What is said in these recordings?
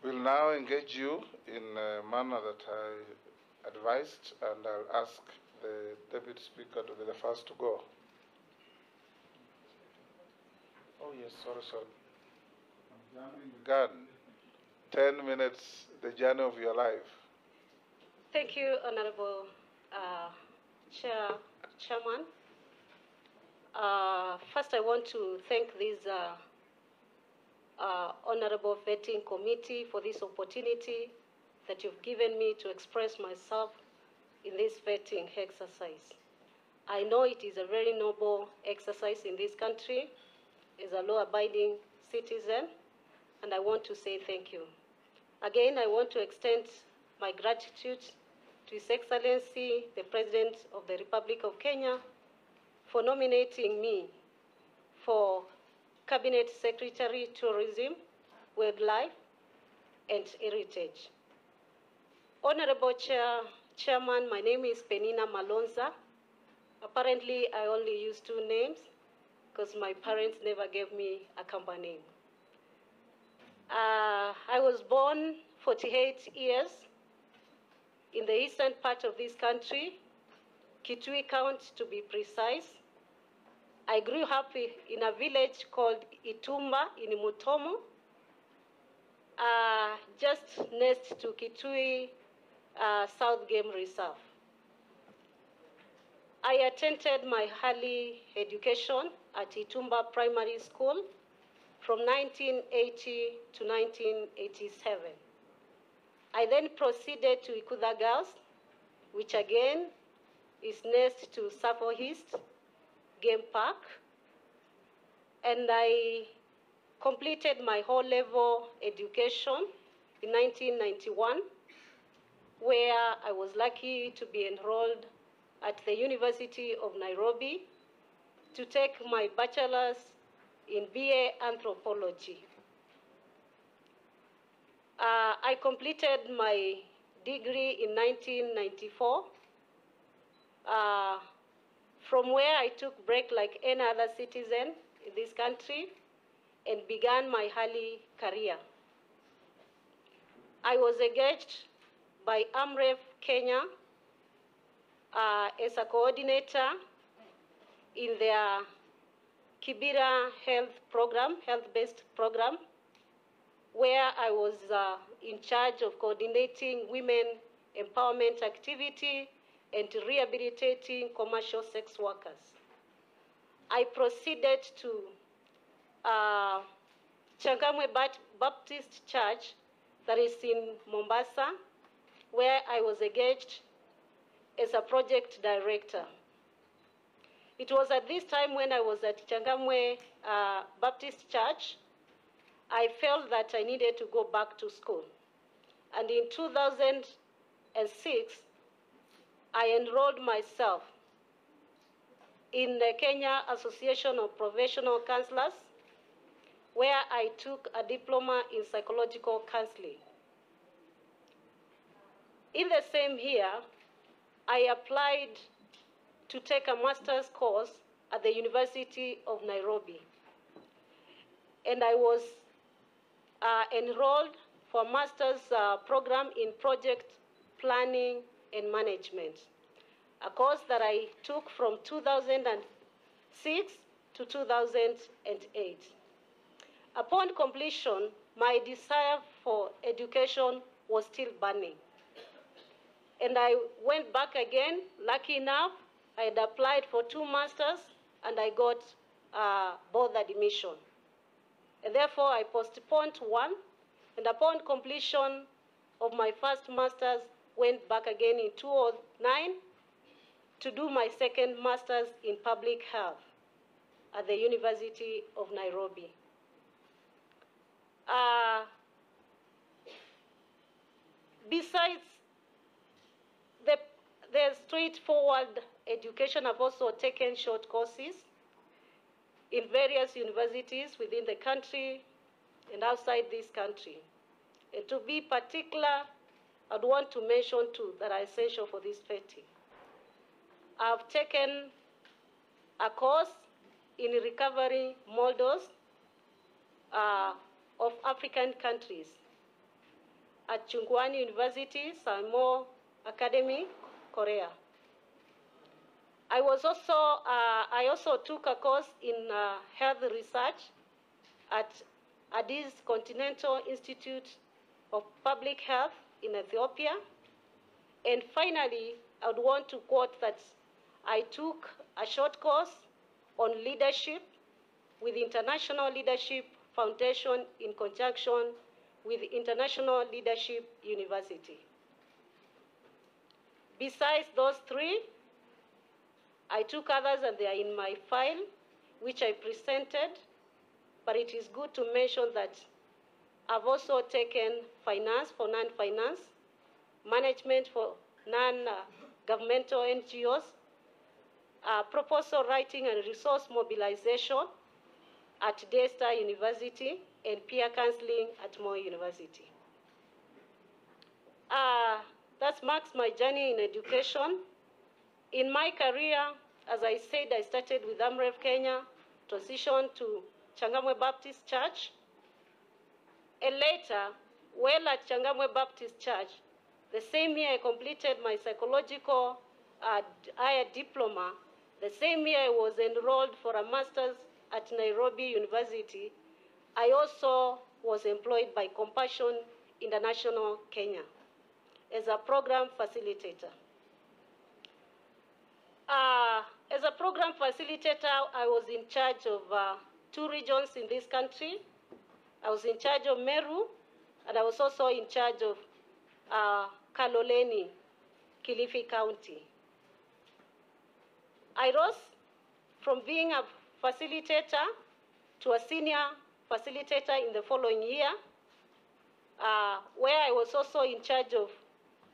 We'll now engage you in a manner that I advised, and I'll ask the Deputy Speaker to be the first to go. Oh, yes, sorry. Gun. 10 minutes, the journey of your life. Thank you, Honorable Chairman. First, I want to thank this Honorable Vetting Committee for this opportunity that you've given me to express myself in this vetting exercise. I know it is a very noble exercise in this country as a law-abiding citizen, and I want to say thank you. Again, I want to extend my gratitude to His Excellency, the President of the Republic of Kenya, for nominating me for Cabinet Secretary, Tourism, Wildlife, and Heritage. Honorable Chairman, my name is Peninah Malonza. Apparently, I only use 2 names because my parents never gave me a company name. I was born 48 years in the eastern part of this country, Kitui County to be precise. I grew up in a village called Itumba in Mutomo, just next to Kitui South Game Reserve. I attended my early education at Itumba Primary School from 1980 to 1987. I then proceeded to Ikuda Girls, which again is next to Safo East Game Park, and I completed my whole-level education in 1991, where I was lucky to be enrolled at the University of Nairobi to take my bachelor's in BA Anthropology. I completed my degree in 1994, from where I took break like any other citizen in this country and began my early career. I was engaged by AMREF Kenya as a coordinator in their Kibera health program, health-based program, where I was in charge of coordinating women empowerment activity and rehabilitating commercial sex workers. I proceeded to Changamwe Baptist Church that is in Mombasa, where I was engaged as a project director. It was at this time when I was at Changamwe Baptist Church, I felt that I needed to go back to school. And in 2006, I enrolled myself in the Kenya Association of Professional Counselors, where I took a diploma in psychological counseling. In the same year, I applied to take a master's course at the University of Nairobi. And I was enrolled for a master's program in project planning and management, a course that I took from 2006 to 2008. Upon completion, my desire for education was still burning. And I went back again. Lucky enough, I had applied for 2 masters, and I got both admission. And therefore, I postponed one, and upon completion of my first master's, went back again in 2009 to do my second master's in public health at the University of Nairobi. Besides the straightforward education, I've also taken short courses in various universities within the country and outside this country. And to be particular, I'd want to mention 2 that are essential for this vetting. I've taken a course in recovery models of African countries, at Chungwani University, Samoa Academy, Korea. I also took a course in health research at Addis Continental Institute of Public Health in Ethiopia. And finally, I would want to quote that I took a short course on leadership with International Leadership Foundation in conjunction with International Leadership University. Besides those three, I took others and they are in my file, which I presented, but it is good to mention that I've also taken finance for non-finance, management for non-governmental NGOs, proposal writing and resource mobilization at Daystar University, and peer counseling at Moi University. That marks my journey in education. In my career, as I said, I started with AMREF Kenya, transitioned to Changamwe Baptist Church, and later, while at Changamwe Baptist Church, the same year I completed my psychological higher diploma. The same year I was enrolled for a master's at Nairobi University. I also was employed by Compassion International Kenya as a program facilitator. As a program facilitator, I was in charge of 2 regions in this country. I was in charge of Meru, and I was also in charge of Kaloleni, Kilifi County. I rose from being a facilitator to a senior facilitator in the following year, where I was also in charge of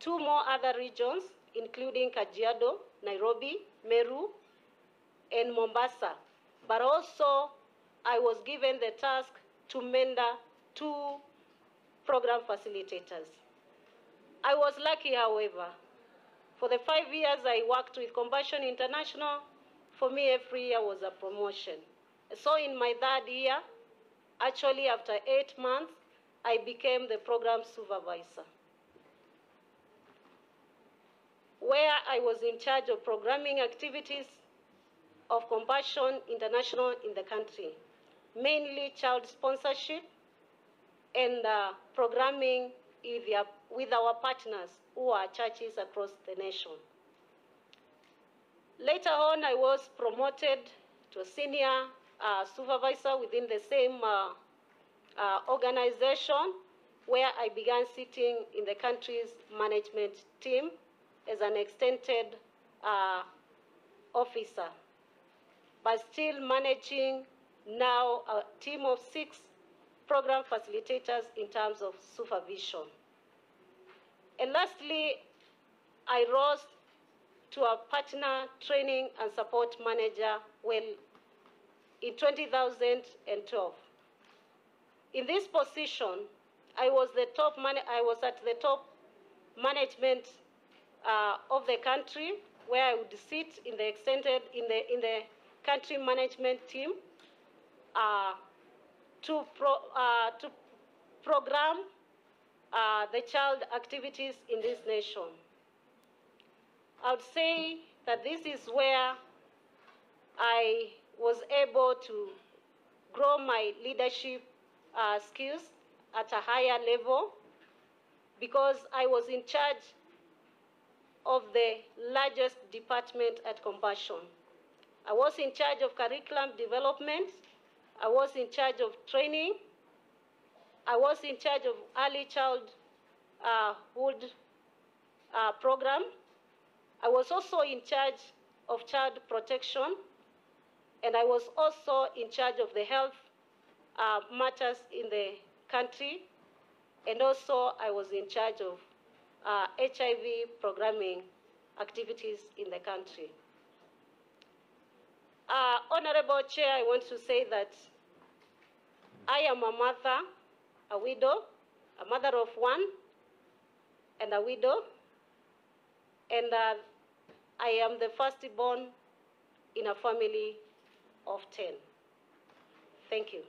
2 more other regions, including Kajiado, Nairobi, Meru, and Mombasa. But also, I was given the task to mentor 2 program facilitators. I was lucky, however. For the 5 years I worked with Compassion International, for me every year was a promotion. So in my 3rd year, actually after 8 months, I became the program supervisor, where I was in charge of programming activities of Compassion International in the country, mainly child sponsorship and programming with our partners who are churches across the nation. Later on, I was promoted to a senior supervisor within the same organization, where I began sitting in the country's management team as an extended officer, but still managing now a team of 6 program facilitators in terms of supervision. And lastly, I rose to a partner training and support manager in 2012. In this position, I was at the top management of the country, where I would sit in the country management team to program the child activities in this nation. I would say that this is where I was able to grow my leadership skills at a higher level, because I was in charge of the largest department at Compassion. I was in charge of curriculum development. I was in charge of training. I was in charge of early childhood program. I was also in charge of child protection, and I was also in charge of the health matters in the country, and also I was in charge of HIV programming activities in the country. Honorable Chair, I want to say that I am a mother, a widow, a mother of 1, and a widow, and I am the firstborn in a family of 10. Thank you.